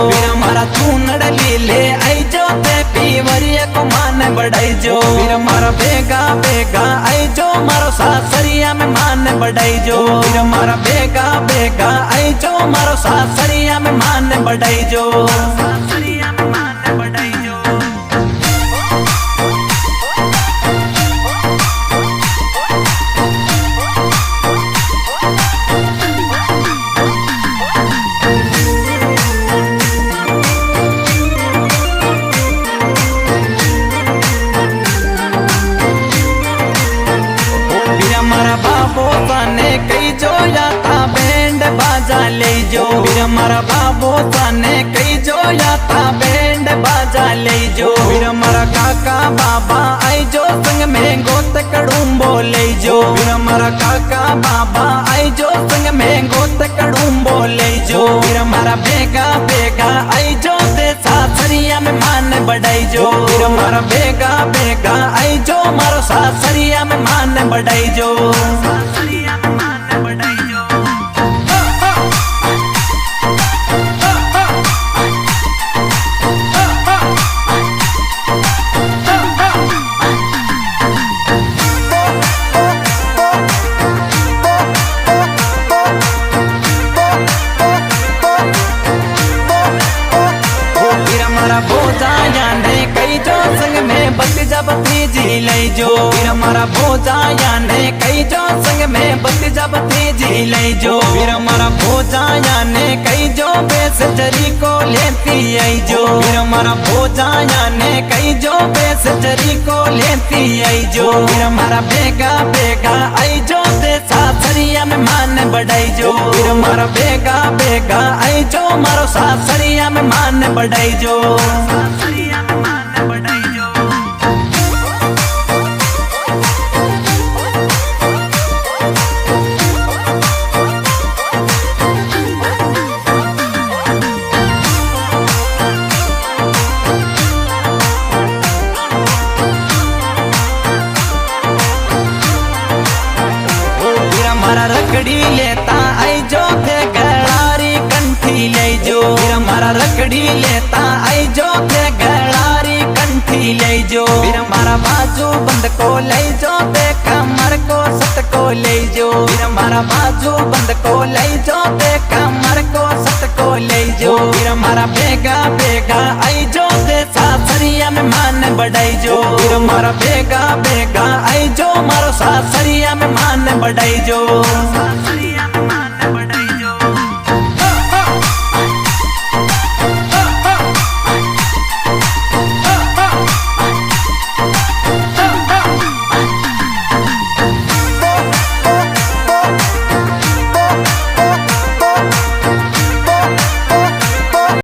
फिर हमारा चूनड़ लीले आई जो ते पीवरिया को मान बढ़ाई जो फिर हमारा बेगा बेगा आई जो मारो सासरिया में मान बढ़ाई जो फिर हमारा बेगा बेगा आई जो मारो सासरिया में मान बढ़ाई जो सासरिया में मान बढ़ाई जो। हमारा बाबू साने कई जो याता बैंड बाजा ले जो फिर हमारा बाबू साने कई जो याता बैंड बाजा ले जो फिर हमारा काका बाबा आई जो संग में गोत कड़ूम्बो ले जो फिर हमारा काका बाबा आई जो संग में गोत कड़ूम्बो ले जो फिर हमारा बेगा बेगा आई जो ते सासरिया में मान बढ़ाई जो फिर हमारा बेगा बेगा आई जो मारो सासरिया में मान बढ़ाई जो सासरिया में मान बढ़ाई जो। हमारा भोजा याने कई जो संग में बत जब जी ले जो फिर हमारा भोजा याने कई जो संग में बत जब जी ले जो फिर हमारा भोजा याने कई जो बेस जरी को लेती आई जो फिर हमारा भोजा याने कई जो बेस जरी को लेती आई जो फिर हमारा बेगा बेगा आई जो ते सासरिया में मान बढ़ाई जो फिर हमारा बेगा बेगा आई जो मारो सासरिया में मान बढ़ाई जो सासरिया में मान बढ़ाई जो। हमारा रकड़ी लेता आई जो थे गड़ारी कंठी ले जो फिर हमारा रकड़ी लेता आई जो थे गड़ारी कंठी ले जो फिर हमारा बाजू बंद को ले जो ते कमर को सत को ले जो फिर हमारा बाजू बंद को ले जो ते कमर को सत को ले जो फिर हमारा बेगा बेगा आई जो ते सासरिया में मान बढ़ाई जो फिर हमारा बेगा बेगा आई जो मारो सासरिया में मान बढ़ाई जो सासरिया